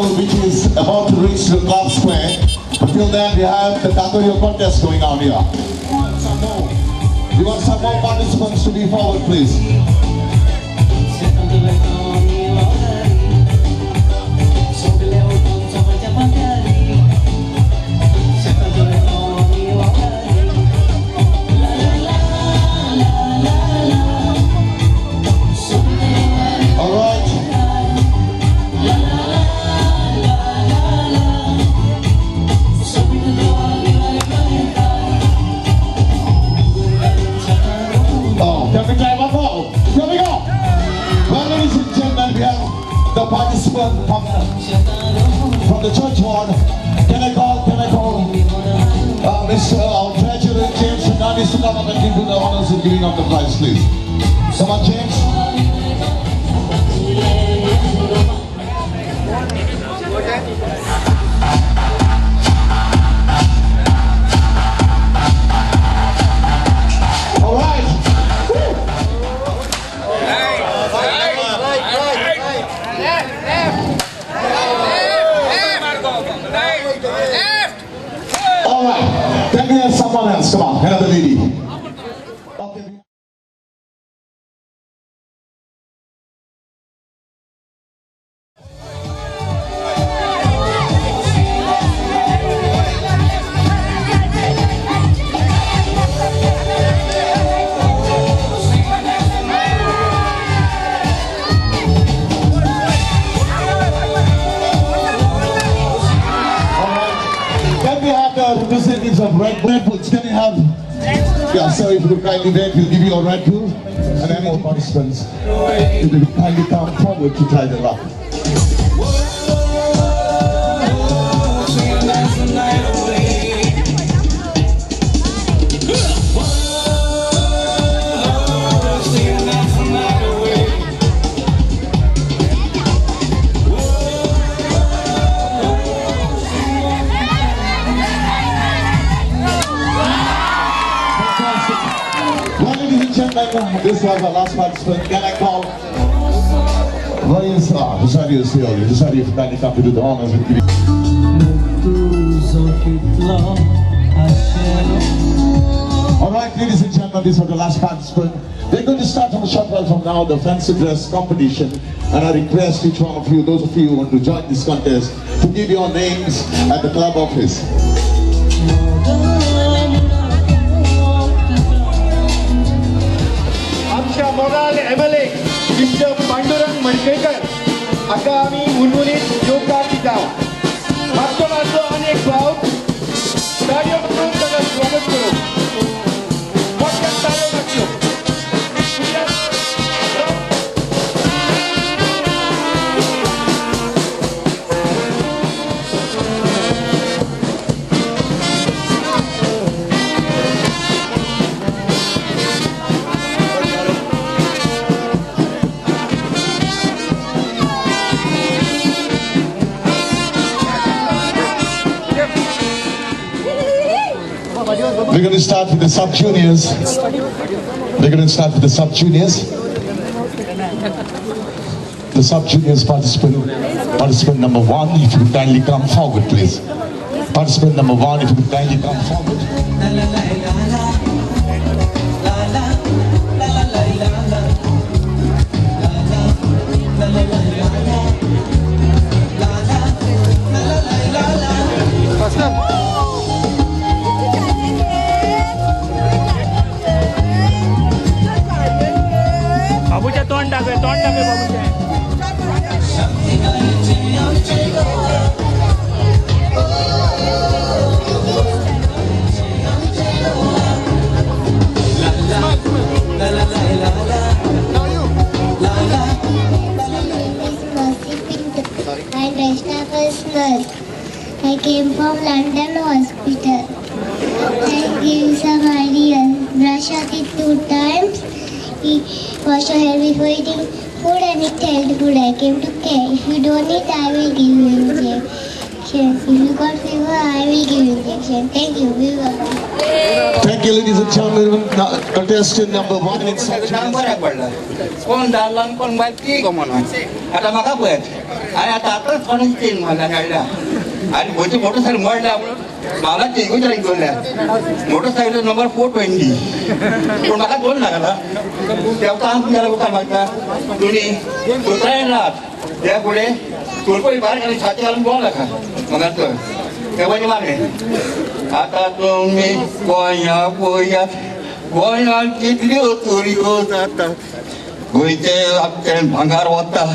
couple which is about to reach the club square. Until then, we have the Takoyo contest going on here. We want some more participants to be forward, please. Participant from the church ward. Can I call Mr. our treasurer James Fernandez to come up and give you the honors of giving up the prize, please. Come on, James. All right. All right, can we have someone else? Come on, another lady. Okay. Representatives of Red Bulls, can you have? Yeah, sir, if you could kindly wait, we'll give you a Red Bull. And any more participants, if you could kindly come forward to try the luck. This was our last participant. Can I call? Where is Desario is here? Desario, if you kindly come to do the honors and give Alright, ladies and gentlemen, this was the last participant. We're going to start from a short while from now the fancy dress competition. And I request each one of you, those of you who want to join this contest, to give your names at the club office. Malar Bonderam, Mr. Pandurang Mantekar, आता आम्ही मुनमुनीत योग गाठी जाऊ. मागतो अनेक भाव कार्य म्हणून त्याला स्वागत करू. मोठ्या ताळ्या वाजतो. We're going to start with the sub-juniors. We're going to start with the sub-juniors. The sub-juniors participant number 1, if you could kindly come forward, please. Participant number 1, if you could kindly come forward. बाबूच्या तोंड टाके बाबूच्या. I'm Reshna Nurse. I came from London Hospital. I give some ideas. Brush your teeth 2 times. Wash your hair before eating food and eat healthy food. I came to care. If you don't eat, I will give you injection. If you got fever, I will give you injection. Thank you. Thank you, ladies and gentlemen. Contestant number 1 in Nang balik pula. Kon dalam kon balik kau mana? Ada maka buat. Ayah tahu kon cing mana ada. Ada bocor motorcycle mana? Malah cing jadi gula. Motorcycle nomor 420. Kon maka gol nak lah. Tiap tahun jalan bukan maka. Ini putaran lah. Dia boleh. Turun ibarat kali satu jalan gol lah kan. Maka tu. Kawan ni mana? Ata tumi koya koya koya kitliu turiu tata goite akken bhangar wata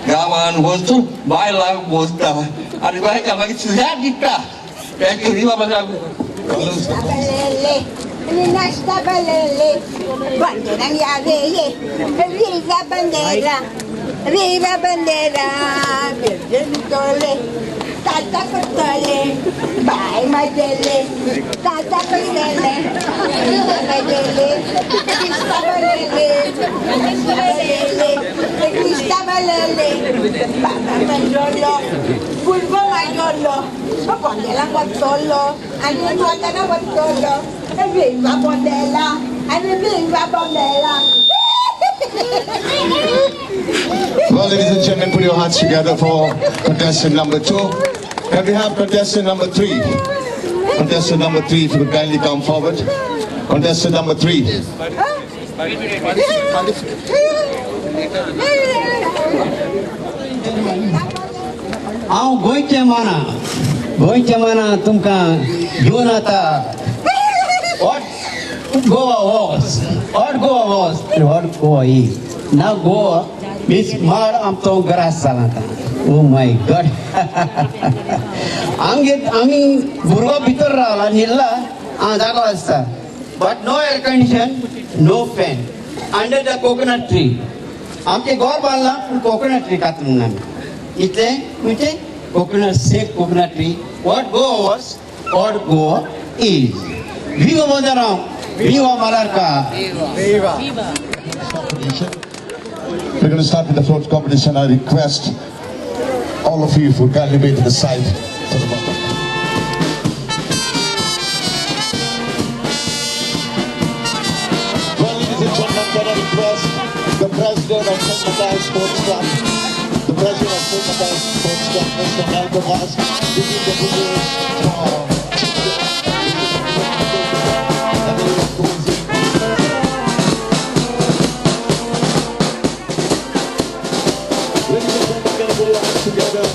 gawan hostu bailang bosta ari bai ka magi sudah kita thank you riba baga balele ini nasta balele bandera ya veye viva bandera virgentole tata kotole bai majele tata kotole majele Krista balele baba manjolo bulbo manjolo Bandela watolo anu tuatana watolo viva bandela anu viva bandela. Well, ladies and gentlemen, put your hands together for contestant number 2. Can we have contestant number 3? Contestant number 3, if you could kindly come forward. Contestant number 3. हांव गोंयचे माना तुमकां घेवन आता what Goa was what Goa is now Goa means माड आमचो grass जाला आतां oh my god आमी भुरगो भितर रावला न्हिदला जागो आसता but no air condition no fan under the coconut tree आमचे घर बांदला पूण कोकोनट ट्री कातून आमी इतले म्हणजे coconut safe coconut tree what Goa was what Goa is viva Bonderam viva Malarca viva We're going to start with the float competition. I request all of you to kindly be to the side for the moment. Well, ladies and gentlemen, can I request the president of St. Matthias Sports Club, the president of St. Matthias Sports Club, Mr. Malcolm, to give the videos for together.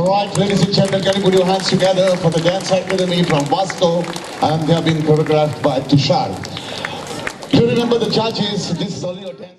Alright, ladies and gentlemen, can you put your hands together for the Dance Academy from Vasco, and they have been choreographed by Tushar. Do you remember the judges? This is only your 10